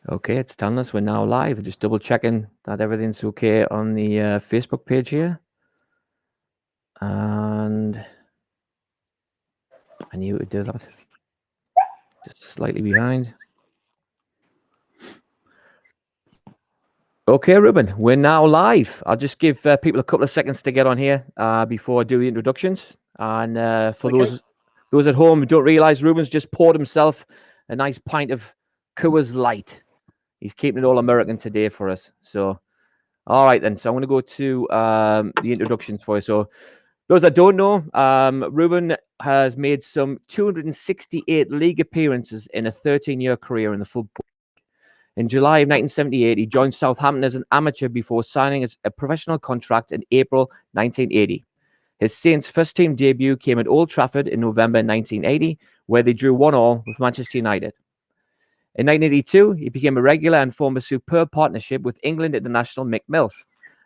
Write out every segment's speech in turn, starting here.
Okay, it's telling us we're now live. Just double checking that everything's okay on the Facebook page here. And I knew it would do that. Just slightly behind. Okay, Reuben, we're now live. I'll just give people a couple of seconds to get on here before I do the introductions. And for Okay. those at home who don't realise, Reuben's just poured himself a nice pint of Coors Light. He's keeping it all American today for us. So, all right then. So I'm going to go to the introductions for you. So those that don't know, Reuben has made some 268 league appearances in a 13-year career in the football. In July of 1978, he joined Southampton as an amateur before signing a professional contract in April 1980. His Saints first team debut came at Old Trafford in November 1980, where they drew 1-1 with Manchester United. In 1982, he became a regular and formed a superb partnership with England international Mick Mills.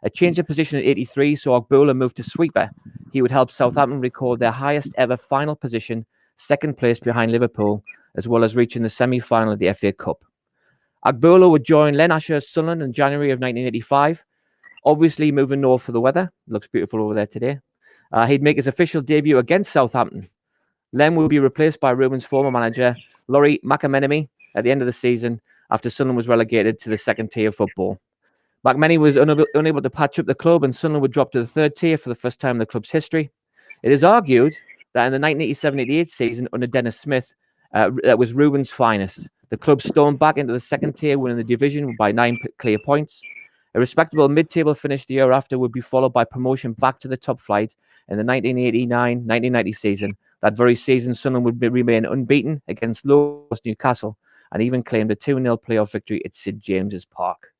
A change of position in 83 saw Agboola move to sweeper. He would help Southampton record their highest ever final position, second place behind Liverpool, as well as reaching the semi-final of the FA Cup. Agboola would join Len Asher's Sunderland in January of 1985, obviously moving north for the weather. Looks beautiful over there today. He'd make his official debut against Southampton. Len would be replaced by Reuben's former manager, Laurie McAmenemy, at the end of the season after Sunderland was relegated to the second tier of football. McMenemy was unable to patch up the club, and Sunderland would drop to the third tier for the first time in the club's history. It is argued that in the 1987-88 season under Dennis Smith, that was Reuben's finest. The club stormed back into the second tier, winning the division by 9 clear points. A respectable mid-table finish the year after would be followed by promotion back to the top flight in the 1989-1990 season. That very season, Sunderland would remain unbeaten against low-cost Newcastle and even claimed a 2-0 playoff victory at St James's Park.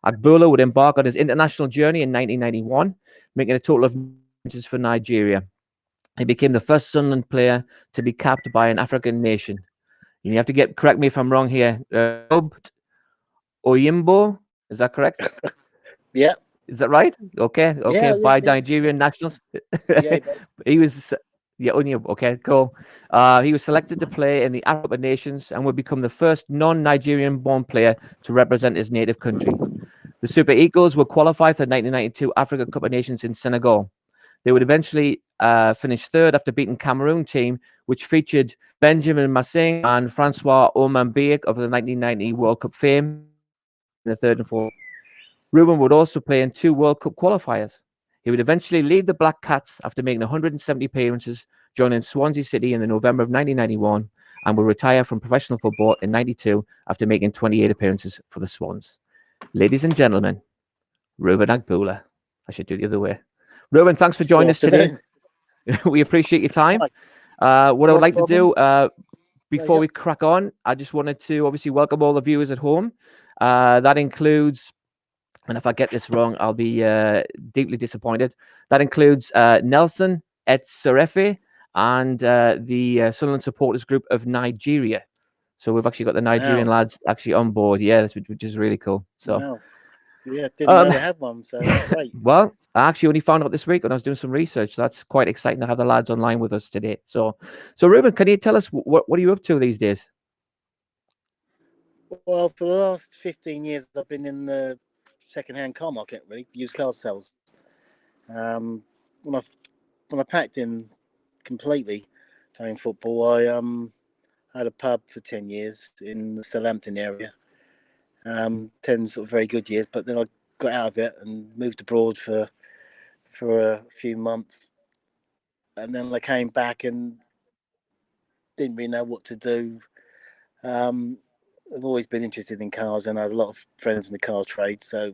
Agboola would embark on his international journey in 1991, making a total of 9 appearances for Nigeria. He became the first Sunderland player to be capped by an African nation. You have to correct me if I'm wrong here. Oyimbo, is that correct? Yeah. Is that right? Okay, Yeah. Yeah. by Yeah. Nigerian nationals. Yeah. He was, yeah, Oyimbo. Okay, cool. He was selected to play in the African nations and would become the first non-Nigerian-born player to represent his native country. The Super Eagles were qualified for the 1992 Africa Cup of Nations in Senegal. They would eventually finish third after beating Cameroon team, which featured Benjamin Massing and Francois Omambiek of the 1990 World Cup fame in the third and fourth. Reuben would also play in 2 World Cup qualifiers. He would eventually leave the Black Cats after making 170 appearances, joining Swansea City in the November of 1991, and would retire from professional football in 92 after making 28 appearances for the Swans. Ladies and gentlemen, Reuben Agboola. I should do it the other way. Reuben, thanks for Still joining us today. afternoon. We appreciate your time. Right. What I would Not a like to problem. do before Pleasure. we crack on, I just wanted to obviously welcome all the viewers at home. That includes, and if I get this wrong, I'll be deeply disappointed. That includes Nelson Etserefe and the Sunderland Supporters Group of Nigeria. So we've actually got the Nigerian Wow. lads actually on board. Yeah, which is really cool. So, Wow. Yeah. Didn't know um, they had one, so that's great. well, I actually only found out this week when I was doing some research. So that's quite exciting to have the lads online with us today. So Ruben, can you tell us what are you up to these days? Well, for the last 15 years, I've been in the second-hand car market, really, used car sales. Um, when I when I packed in completely playing football, I had a pub for 10 years in the Southampton area. 10 sort of very good years, but then I got out of it and moved abroad for a few months, and then I came back and didn't really know what to do. Um, I've always been interested in cars, and I had a lot of friends in the car trade, so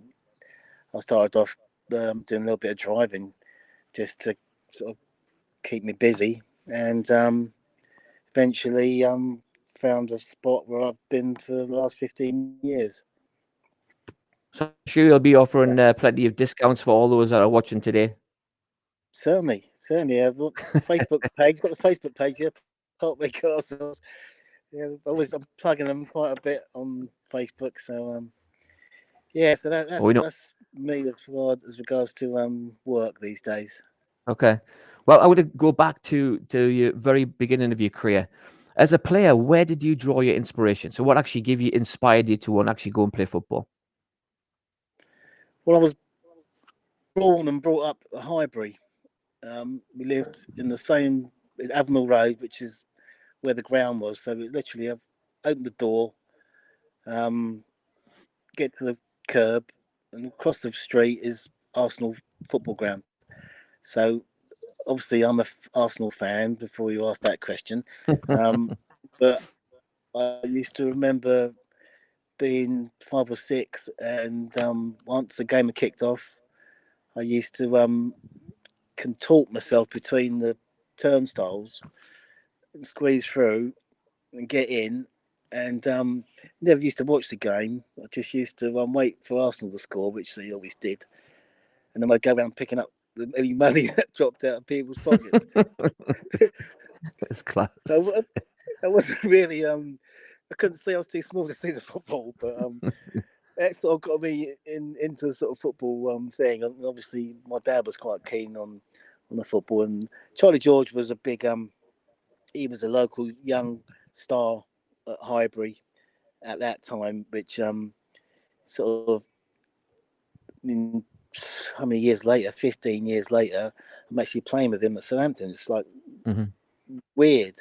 I started off doing a little bit of driving just to sort of keep me busy, and eventually found a spot where I've been for the last 15 years. So I'm sure you'll be Yeah, offering plenty of discounts for all those that are watching today. certainly. I've got Facebook page. Got the Facebook page here. Partway Car Sales. Yeah, I'm plugging them quite a bit on Facebook. So yeah, so Well, we know. that's me as regards to work these days. Okay. Well, I would go back to your very beginning of your career. As a player, where did you draw your inspiration? So what actually inspired you to want to actually go and play football? Well, I was born and brought up at Highbury. We lived in the same Avenel Road, which is where the ground was. So it literally, I've opened the door, um, get to the curb, and across the street is Arsenal football ground. So obviously, I'm a Arsenal fan. Before you ask that question, but I used to remember being 5 or 6, and once the game had kicked off, I used to contort myself between the turnstiles and squeeze through and get in. And never used to watch the game. I just used to wait for Arsenal to score, which they always did, and then I'd go around picking up any money that dropped out of people's pockets. That's class. So I wasn't really. I couldn't see. I was too small to see the football, but that sort of got me into the sort of football thing. And obviously, my dad was quite keen on the football, and Charlie George was a big. He was a local young star at Highbury at that time, which sort of in how many years later, 15 years later, I'm actually playing with him at Southampton. It's like Mm-hmm. weird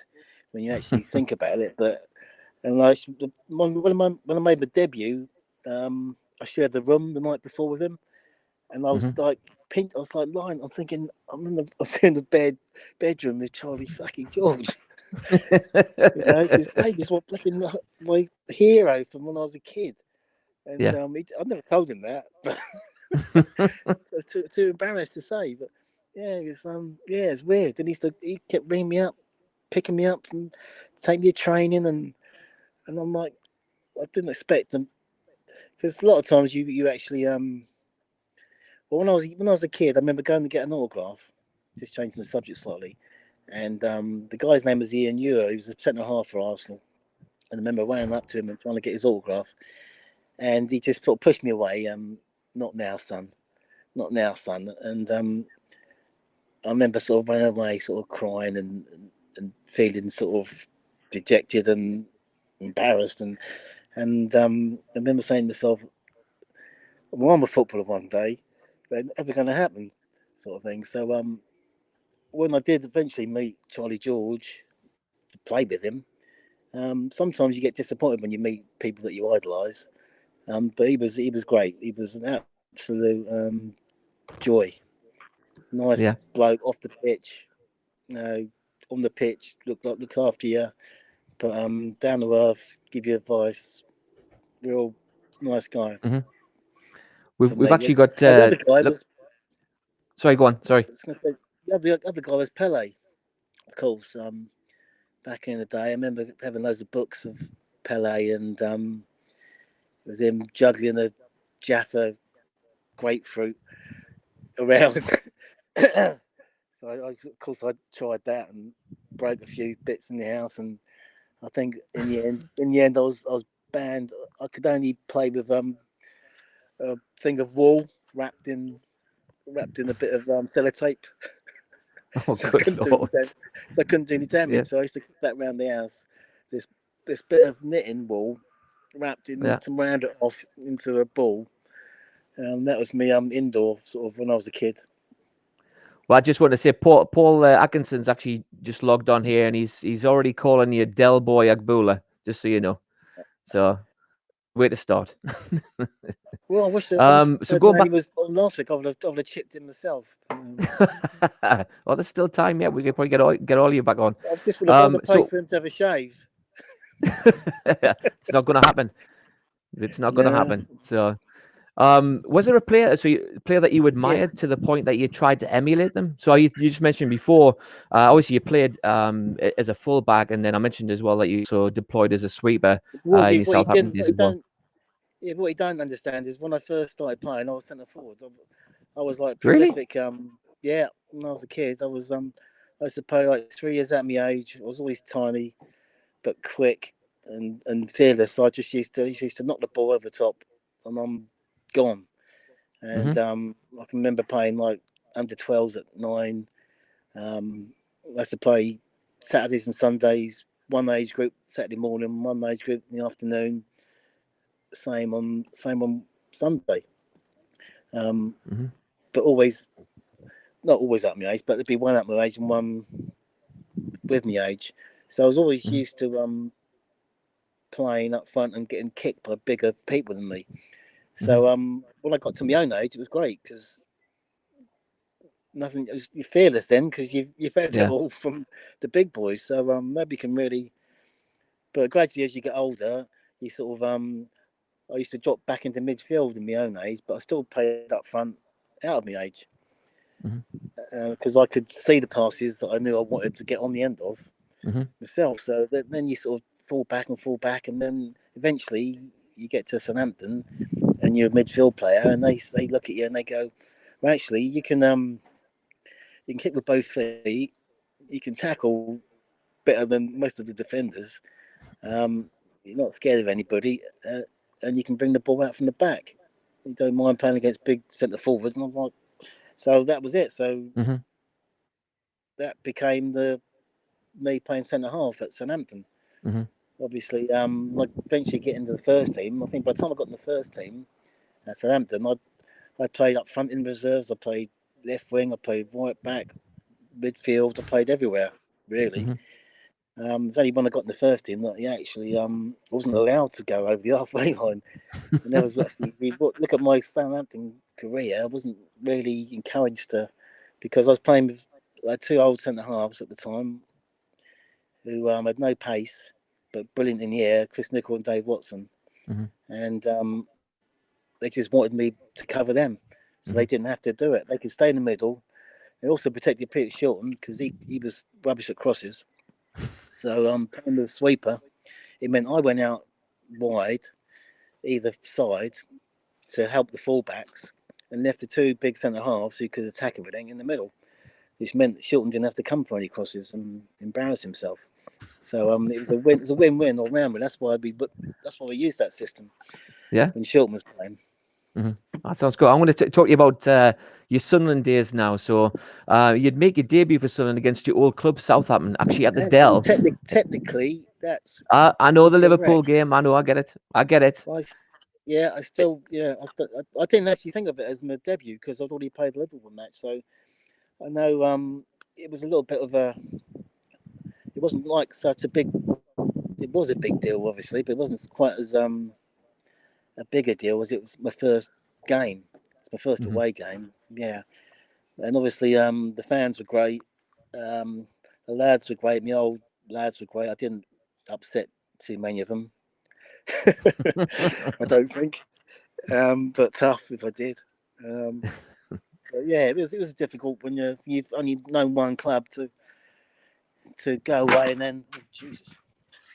when you actually think about it, but and like when I made my debut, I shared the room the night before with him, and I was Mm-hmm. like I was like lying. I'm thinking I was in the bedroom with Charlie fucking George. This is great. This is what fucking my hero from when I was a kid, and Yeah. I never told him that, but I was too embarrassed to say. But yeah, it was it's weird. And he kept ringing me up, picking me up, and take me to training, and I'm like, I didn't expect them because a lot of times you actually well when I was a kid, I remember going to get an autograph, just changing the subject slightly, and the guy's name was Ian Ewer. He was a centre half for Arsenal, and I remember running up to him and trying to get his autograph, and he just pushed me away. Not now, son. Not now, son. And I remember sort of running away, sort of crying and feeling sort of dejected and embarrassed, and I remember saying to myself, "Well, I'm a footballer one day. They're never going to happen," sort of thing. So when I did eventually meet Charlie George, to play with him, sometimes you get disappointed when you meet people that you idolise. But he was great. He was an absolute joy. Nice Yeah. bloke off the pitch. On the pitch, look after you, but down to earth, give you advice. Real nice guy Mm-hmm. for We've me. actually got. The other guy Look, was. sorry, go on. Sorry. I was going to say the other guy was Pele, of course. Back in the day, I remember having loads of books of Pele, and it was him juggling a Jaffa grapefruit around. So of course I tried that and broke a few bits in the house, and I think in the end I was banned. I could only play with a thing of wool wrapped in a bit of sellotape, Oh, so I good couldn't do any lord. damage. So I couldn't do any Yeah. damage. So I used to keep that around the house. This this bit of knitting wool wrapped in Yeah. to round it off into a ball. That was me indoor sort of when I was a kid. Well, I just want to say, Paul Atkinson's actually just logged on here, and he's already calling you Del Boy Agboola, just so you know. So, way to start. Well, I wish So I'd going known he back. was on last week. I would have chipped in myself. Well, there's still time yet. We could probably get all you back on. I would have paid So for him to have a shave. it's not going to happen. It's not going to No. happen. So, was there a player, player that you Yes. admired to the point that you tried to emulate them? So you just mentioned before, obviously you played as a fullback, and then I mentioned as well that you also deployed as a sweeper What in he, your what he Southampton didn't, days what he as well. don't, yeah, what he don't understand is when I first started playing, I was centre forward. I was like Really? prolific. Yeah, when I was a kid, I used to play like 3 years at my age. I was always tiny but quick and fearless. So I just used to knock the ball over the top, and I'm gone. And Hmm. I can remember playing like under 12s at 9. I used to play Saturdays and Sundays one age group Saturday morning, one age group in the afternoon. Same on Sunday. Mm-hmm. But always, not always at my age, but there'd be one at my age and one with my age. So I was always Mm-hmm. used to playing up front and getting kicked by bigger people than me. Mm-hmm. So when I got to my own age, it was great because nothing. You're fearless then because you've had it Yeah. all from the big boys. So nobody can really. But gradually, as you get older, you sort of I used to drop back into midfield in my own age, but I still played up front out of my age Mm-hmm. because I could see the passes that I knew I wanted to get on the end of Mm-hmm. myself. So then you sort of fall back, and then eventually you get to Southampton and you're a midfield player, and they look at you and they go, "Well, actually, you can kick with both feet, you can tackle better than most of the defenders. Um, you're not scared of anybody, and you can bring the ball out from the back. You don't mind playing against big centre forwards." And I'm like, so that was it. So Mm-hmm. that became the me playing centre half at Southampton. Mm-hmm. Obviously, like eventually get into the first team. I think by the time I got in the first team at Southampton, I played up front in reserves. I played left wing. I played right back, midfield. I played everywhere really. Mm-hmm. It's only when I got in the first team that he actually wasn't allowed to go over the halfway line. I never actually look at my Southampton career. I wasn't really encouraged to because I was playing with two old centre halves at the time who had no pace but brilliant in the air, Chris Nichol and Dave Watson, Mm-hmm. and they just wanted me to cover them, so they Mm-hmm. didn't have to do it. They could stay in the middle. They also protected Peter Shilton because he was rubbish at crosses. So playing with a sweeper, it meant I went out wide either side to help the fullbacks and left the two big centre halves who could attack everything in the middle, which meant that Shilton didn't have to come for any crosses and embarrass himself. So it was a win. It was a win-win all round. But that's why we used that system Yeah. when Shilton was playing. Mm-hmm. That sounds good. I'm going to talk to you about your Sunderland days now. So you'd make your debut for Sunderland against your old club, Southampton, actually at the Actually, Dell. technically, that's I know the Liverpool correct. game. I know. I get it. I get it. I, yeah, I didn't actually think of it as my debut because I'd already played the Liverpool match. So I know it was a little bit of a. It wasn't like such a big. It was a big deal, obviously, but it wasn't quite as a bigger deal as it was my first game. It's my first Mm-hmm. away game. Yeah, and obviously the fans were great. The lads were great. My old lads were great. I didn't upset too many of them. I don't think, but tough if I did. Um, but yeah, it was difficult when you've only known one club to go away and then oh, Jesus,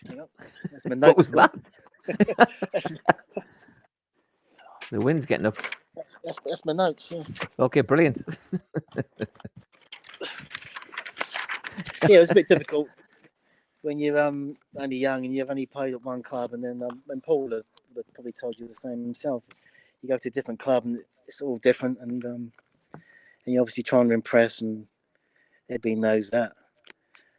hang on, that's my What notes was gone. that? That's, The wind's getting up. that's my notes. Yeah. Okay, brilliant. Yeah, it was a bit difficult when you're only young and you've only played at one club, and then and Paul would probably told you the same himself. You go to a different club and it's all different, and you're obviously trying to impress, and everybody knows that.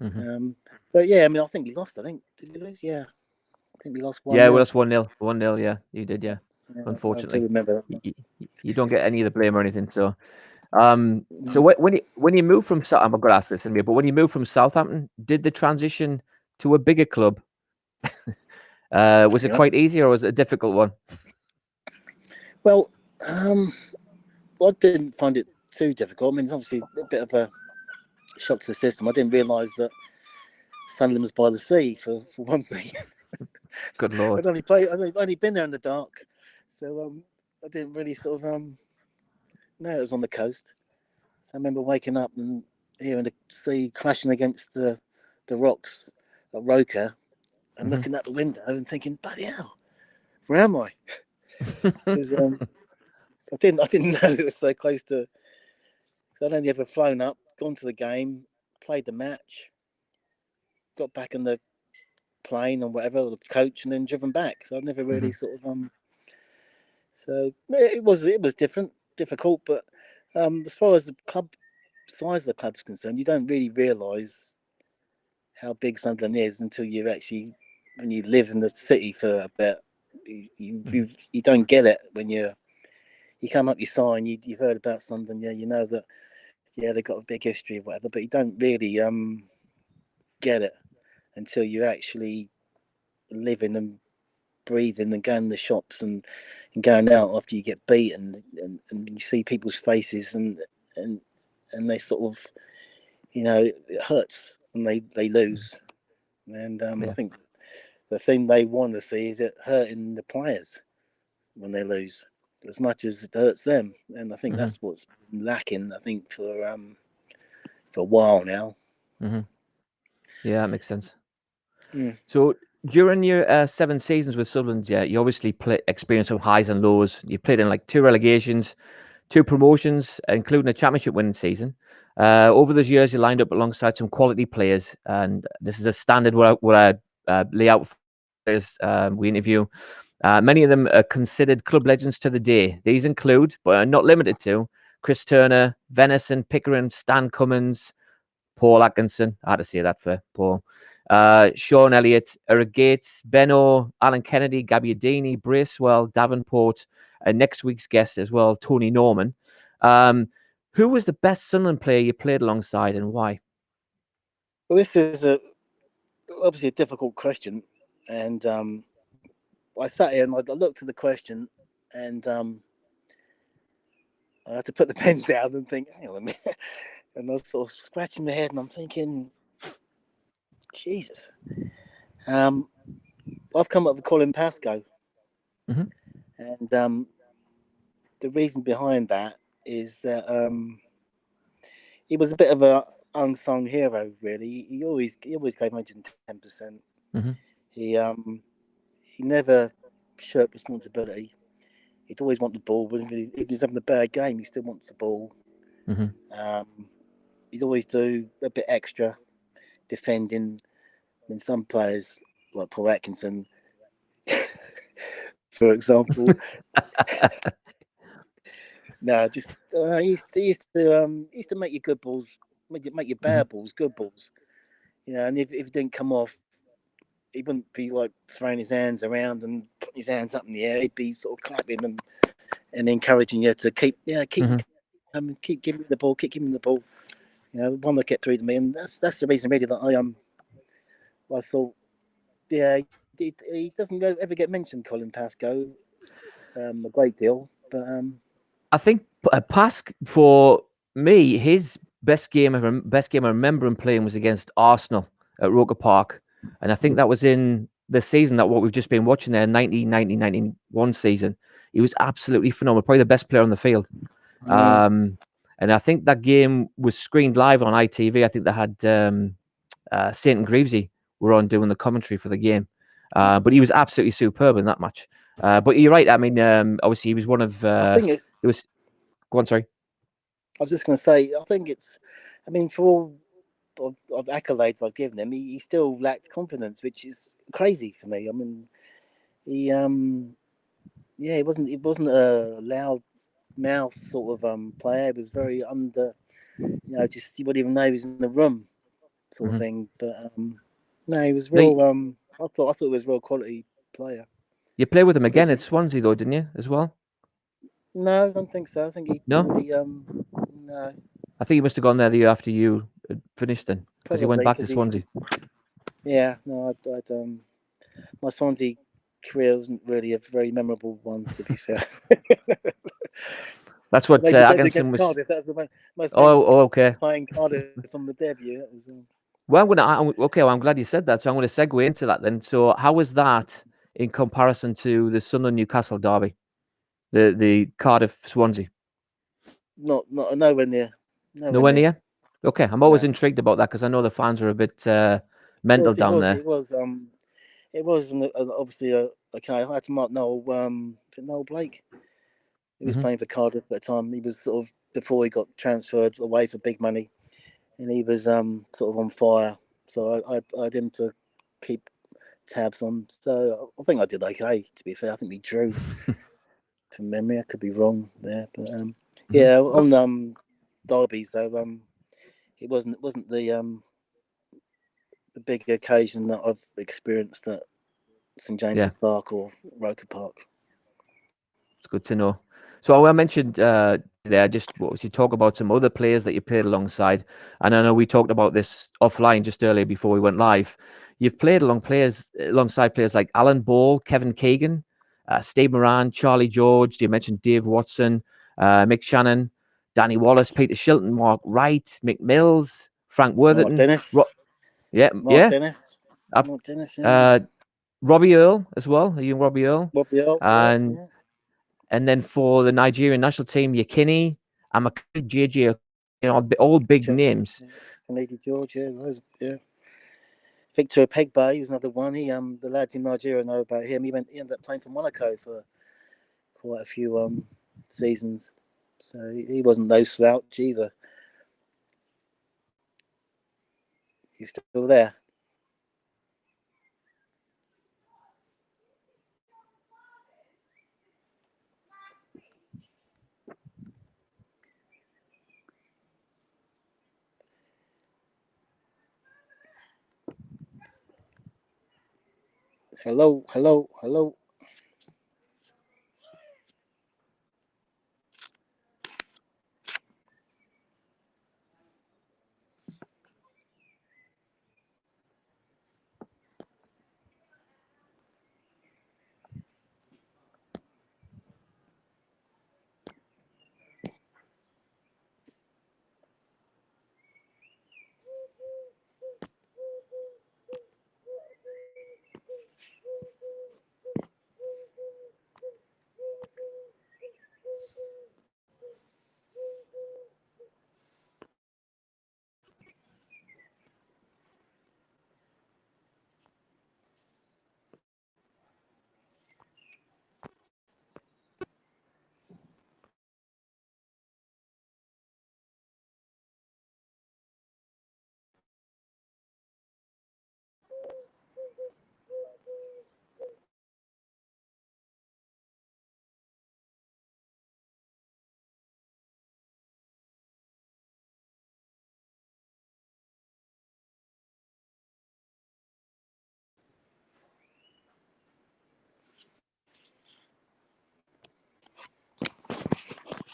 Mm-hmm. Um, but yeah, I mean, I think we lost. I think did we lose? Yeah, I think we lost one Yeah, well, 0 that's 1-0. 1-0. Yeah, you did. Yeah, Yeah, I do unfortunately, remember that you, one. you, you don't get any of the blame or anything. So, so Mm. when you moved from I'm going to ask this anyway, but when you moved from Southampton, did the transition to a bigger club was it Anyway, quite easy or was it a difficult one? well, um, I didn't find it too difficult. I mean, it's obviously a bit of a shock to the system. I didn't realise that Sunderland was by the sea for one thing. Good lord. I'd only been there in the dark, so I didn't really sort of know it was on the coast. So I remember waking up and hearing the sea crashing against the rocks at Roker and Mm-hmm. looking out the window and thinking, "Bloody hell, where am I?" Because I didn't know it was so close to. So I'd only ever flown up, gone to the game, played the match, got back in the plane or whatever, or the coach, and then driven back. So I've never Mm-hmm. really sort of So it was difficult, but as far as the club size of the club's concerned, you don't really realise how big Sunderland is until you actually, when you live in the city for a bit, you don't get it when you come up, you sign, you've heard about Sunderland, yeah, you know that, yeah, they've got a big history or whatever, but you don't really get it until you actually living and breathing and going to the shops and going out after you get beaten and you see people's faces and and they sort of, it hurts when they lose. And I Yeah. think the thing they want to see is it hurting the players when they lose as much as it hurts them. And I think Hmm. that's what's been lacking, I think, for a while now. Hmm. Yeah, that makes sense. Mm. So during your 7 seasons with Sunderland, yeah, you obviously experienced some highs and lows. You played in like 2 relegations, 2 promotions, including a championship winning season. Over those years, you lined up alongside some quality players, and this is a standard what I lay out for players we interview. Many of them are considered club legends to the day. These include, but are not limited to, Chris Turner, Venison, Pickering, Stan Cummins, Paul Atkinson. I had to say that for Paul. Sean Elliott, Eric Gates, Benno, Alan Kennedy, Gabbiadini, Bracewell, Davenport, and next week's guest as well, Tony Norman. Who was the best Sunderland player you played alongside and why? Well, this is obviously a difficult question, and I sat here and I looked at the question, and I had to put the pen down and think, hang on a minute. And I was sort of scratching my head and I'm thinking, Jesus. Um, I've come up with Colin Pascoe. Hmm. And the reason behind that is that he was a bit of a unsung hero, really. He always gave 110%. Hmm. He never shirked responsibility. He'd always want the ball. If he was having a bad game, he still wants the ball. Hmm. Um, he'd always do a bit extra defending. I mean, some players like Paul Atkinson, for example, no, just he used to make your good balls, make your Hmm. bad balls good balls. And if it didn't come off, he wouldn't be like throwing his hands around and putting his hands up in the air. He'd be sort of clapping and encouraging you to keep Hmm. coming, keep giving me the ball, keep giving me the ball. The one that kept through to me, and that's the reason really that I thought, yeah, he doesn't ever get mentioned, Colin Pascoe, a great deal, but I think Pask for me, his best game I remember him playing was against Arsenal at Roker Park, and I think that was in the season that what we've just been watching there, 1990-91 season. He was absolutely phenomenal, probably the best player on the field. mm, And I think that game was screened live on ITV. I think they had Saint and Greavesy were on doing the commentary for the game, but he was absolutely superb in that match. But you're right. I mean, obviously he was one of. I think it's. It was. Go on, sorry. I was just going to say, I think it's. I mean, for all of accolades I've given him, he still lacked confidence, which is crazy for me. I mean, he yeah, he wasn't a loud mouth sort of player. He was very under, just you wouldn't even know he was in the room sort of Hmm. thing. But no, he was No, real. I thought he was a real quality player. you played with him Which again at is Swansea, though, didn't you? As well. no, I don't think so. I think he No, probably no, I think he must have gone there the year after you had finished then, because he went probably back to because he's Swansea. yeah. No, I'd my Swansea career wasn't really a very memorable one, to be fair. That's what Maybe Atkinson against was. Cardiff. That was the most Oh, memorable oh, one. okay. Playing Cardiff on the debut. That was. Well, okay. Well, I'm glad you said that. So I'm going to segue into that then. So how was that in comparison to the Sunderland Newcastle derby, the Cardiff Swansea? Not nowhere near. Nowhere Nowhere near. near. Okay, I'm always No. intrigued about that because I know the fans are a bit It mental was. It down was. there. It was. It was obviously okay. I had to mark Noel. Noel Blake. He was Hmm. playing for Cardiff at the time. He was sort of before he got transferred away for big money, and he was sort of on fire. So I had him to keep tabs on. So I think I did okay. To be fair, I think we drew from memory. I could be wrong there, but Hmm. yeah, on derbies though, it wasn't the the big occasion that I've experienced at St James's Park or Roker Park. It's good to know. So I mentioned there just what was you talk about some other players that you played alongside, and I know we talked about this offline just earlier before we went live. You've played alongside players like Alan Ball, Kevin Keegan, Steve Moran, Charlie George. You mentioned Dave Watson, Mick Shannon, Danny Wallace, Peter Shilton, Mark Wright, Mick Mills, Frank Worthington. Mark Dennis. Mark Dennis, yeah. Robbie Earle as well. Are you Robbie Earle? Robbie Earle, yeah. And then for the Nigerian national team, Yakini, Amakari, JJ, all big names. Lady George, yeah. Victor Pegba, he was another one. He the lads in Nigeria know about him. He ended up playing for Monaco for quite a few seasons. So he wasn't no slouch either. He's still there. Hello.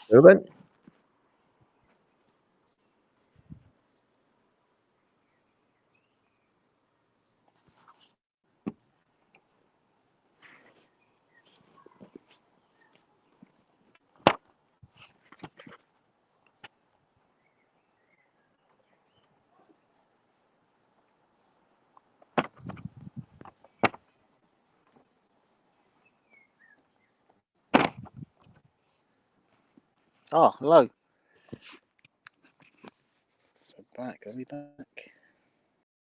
Reuben? Oh, hello. Are we back?